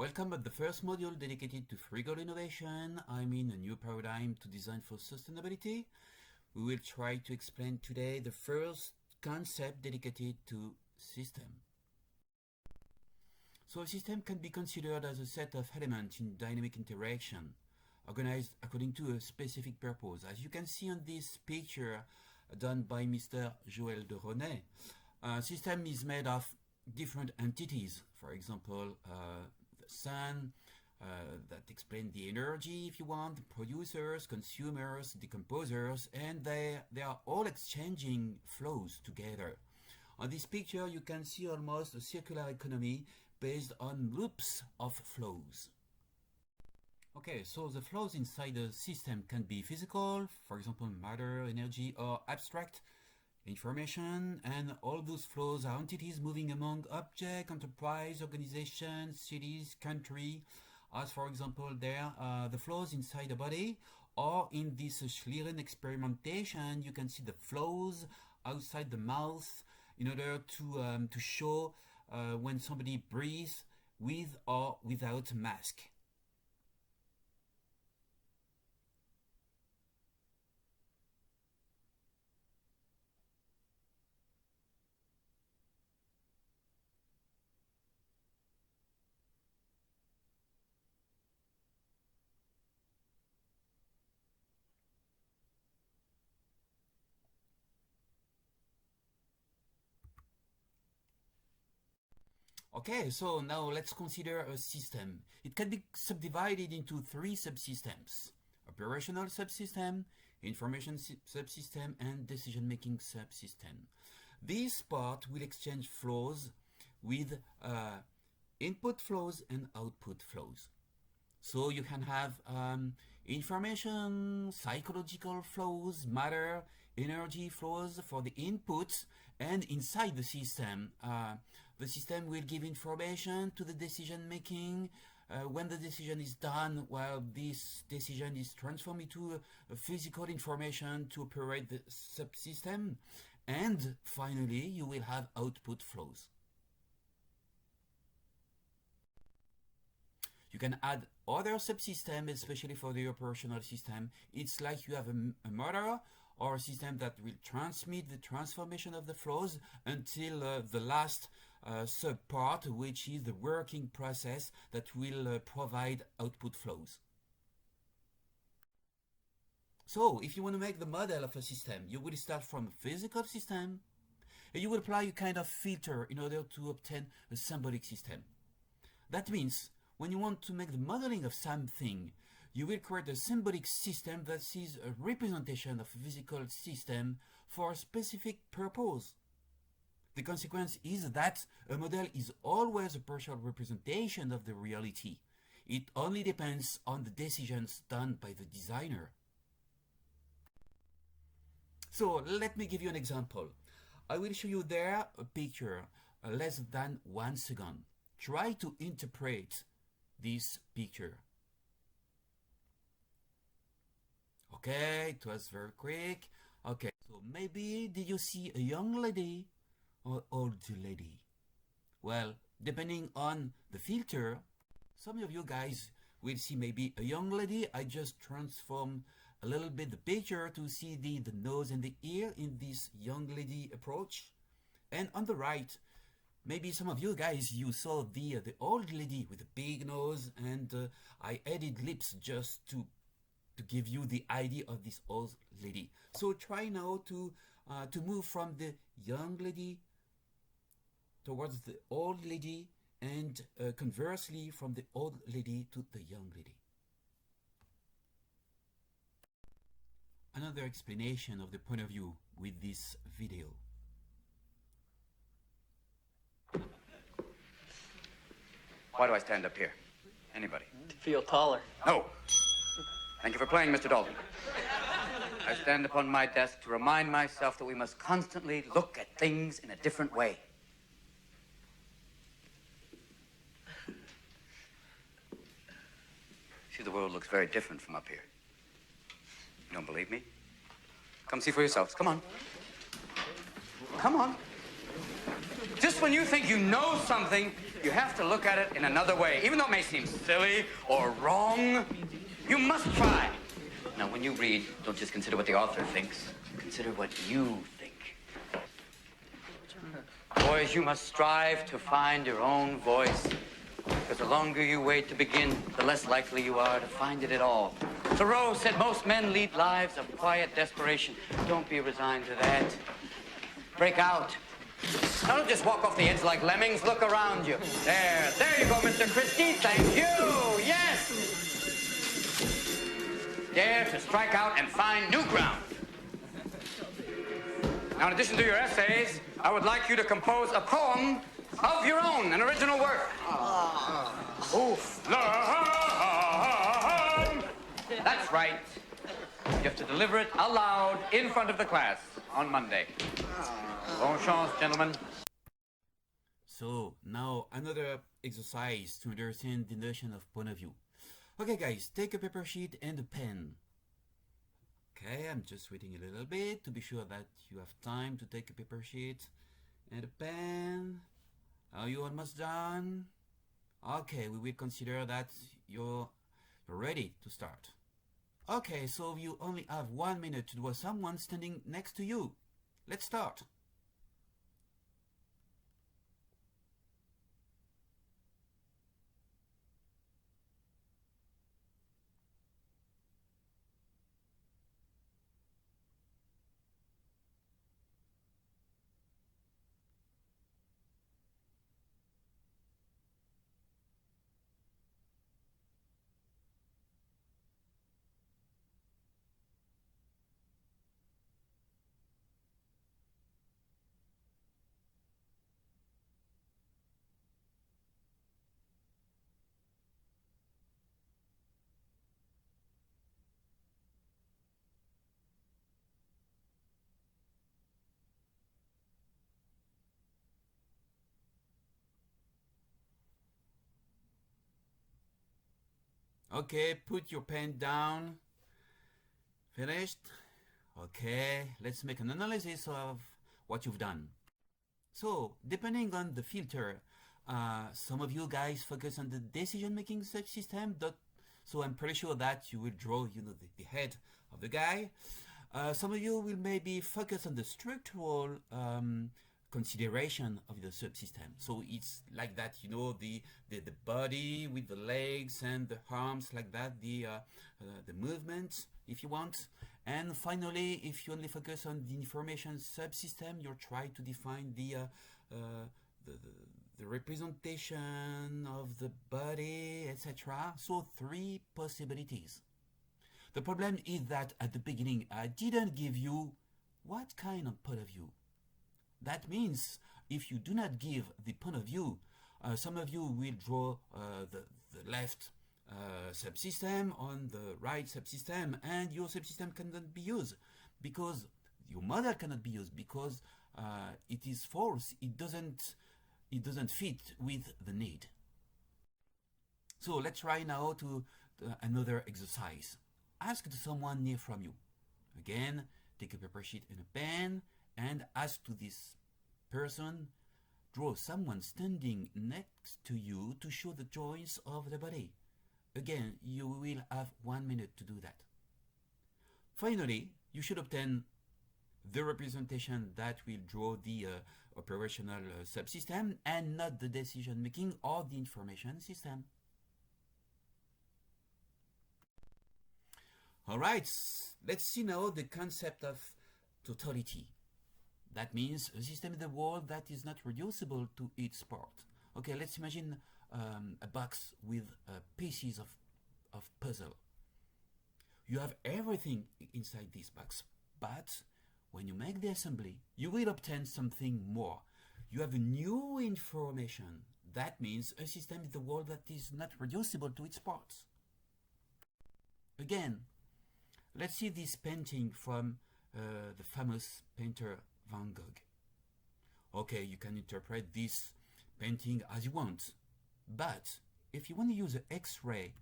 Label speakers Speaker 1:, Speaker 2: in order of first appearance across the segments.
Speaker 1: Welcome at the first module dedicated to Frugal Innovation. I mean a new paradigm to design for sustainability. We will try to explain today the first concept dedicated to system. So a system can be considered as a set of elements in dynamic interaction, organized according to a specific purpose. As you can see on this picture done by Mr. Joël de Ronet, a system is made of different entities. For example, the sun, that explain the energy, if you want, producers, consumers, decomposers, and they are all exchanging flows together. On this picture, you can see almost a circular economy based on loops of flows. Okay, so the flows inside the system can be physical, for example, matter, energy, or abstract information, and all those flows are entities moving among object, enterprise, organization, cities, country, as for example there the flows inside the body, or in this Schlieren experimentation you can see the flows outside the mouth in order to show when somebody breathes with or without mask. Okay, so now let's consider a system. It can be subdivided into three subsystems: operational subsystem, information subsystem, and decision-making subsystem. This part will exchange flows with input flows and output flows. So you can have information, psychological flows, matter, energy flows for the inputs, and inside the system will give information to the decision making. When the decision is done, well, this decision is transformed into a physical information to operate the subsystem, and finally you will have output flows. You can add other subsystems, especially for the operational system. It's like you have a motor or a system that will transmit the transformation of the flows until the last subpart, which is the working process that will provide output flows. So, if you want to make the model of a system, you will start from a physical system, and you will apply a kind of filter in order to obtain a symbolic system. That means when you want to make the modeling of something, you will create a symbolic system that is a representation of a physical system for a specific purpose. The consequence is that a model is always a partial representation of the reality. It only depends on the decisions done by the designer. So let me give you an example. I will show you there a picture, less than 1 second. Try to interpret this picture. Okay, it was very quick. Okay, so maybe did you see a young lady or old lady? Well, depending on the filter, some of you guys will see maybe a young lady. I just transform a little bit the picture to see the nose and the ear in this young lady approach. And on the right, maybe some of you guys, you saw the old lady with a big nose, and I added lips just to give you the idea of this old lady. So try now to move from the young lady towards the old lady, and conversely from the old lady to the young lady. Another explanation of the point of view with this video.
Speaker 2: Why do I stand up here? Anybody?
Speaker 3: To feel taller.
Speaker 2: No. Thank you for playing, Mr. Dalton. I stand upon my desk to remind myself that we must constantly look at things in a different way. See, the world looks very different from up here. You don't believe me? Come see for yourselves. Come on. Come on. Just when you think you know something, You have to look at it in another way. Even though it may seem silly or wrong, you must try. Now, when you read, don't just consider what the author thinks. Consider what you think. Boys, you must strive to find your own voice. Because the longer you wait to begin, the less likely you are to find it at all. Thoreau said most men lead lives of quiet desperation. Don't be resigned to that. Break out. Now don't just walk off the edge like lemmings. Look around you. There you go, Mr. Christie. Thank you. Yes. Dare to strike out and find new ground. Now, in addition to your essays, I would like you to compose a poem of your own, an original work. That's right. You have to deliver it aloud in front of the class on Monday. Bon chance, gentlemen.
Speaker 1: So now another exercise to understand the notion of point of view. Okay guys, take a paper sheet and a pen. Okay, I'm just waiting a little bit to be sure that you have time to take a paper sheet and a pen. Are you almost done? Okay, we will consider that you're ready to start. Okay, so you only have 1 minute to draw someone standing next to you. Let's start. Okay, put your pen down. Finished? Okay, let's make an analysis of what you've done. So, depending on the filter, some of you guys focus on the decision-making subsystem. So I'm pretty sure that you will draw, the head of the guy. Some of you will maybe focus on the structural consideration of the subsystem. So it's like that, the body with the legs and the arms like that, the movement, if you want. And finally, if you only focus on the information subsystem, you try to define the representation of the body, etc. So 3 possibilities. The problem is that at the beginning, I didn't give you what kind of point of view. That means if you do not give the point of view, some of you will draw the left subsystem on the right subsystem, and your subsystem cannot be used because your model cannot be used because it is false. It doesn't fit with the need. So let's try now to another exercise. Ask someone near from you. Again, take a paper sheet and a pen and ask to this person, draw someone standing next to you to show the joints of the body. Again, you will have 1 minute to do that. Finally, you should obtain the representation that will draw the operational subsystem and not the decision making or the information system. Alright, let's see now the concept of totality. That means a system in the world that is not reducible to its part. Okay, let's imagine a box with pieces of puzzle. You have everything inside this box, but when you make the assembly, you will obtain something more. You have a new information. That means a system in the world that is not reducible to its parts. Again, let's see this painting from the famous painter Van Gogh. Okay, you can interpret this painting as you want, but if you want to use an X-ray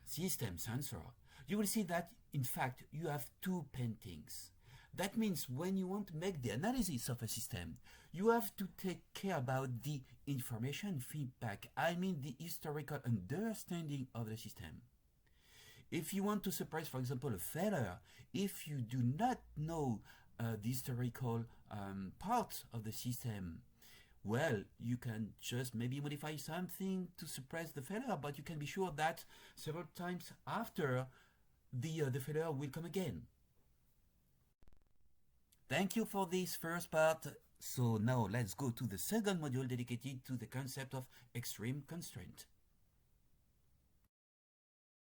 Speaker 1: system sensor, you will see that in fact you have 2 paintings. That means when you want to make the analysis of a system, you have to take care about the information feedback, I mean the historical understanding of the system. If you want to suppress, for example, a failure, if you do not know the historical part of the system, well, you can just maybe modify something to suppress the failure, but you can be sure that several times after, the failure will come again. Thank you for this first part. So now let's go to the second module dedicated to the concept of extreme constraint.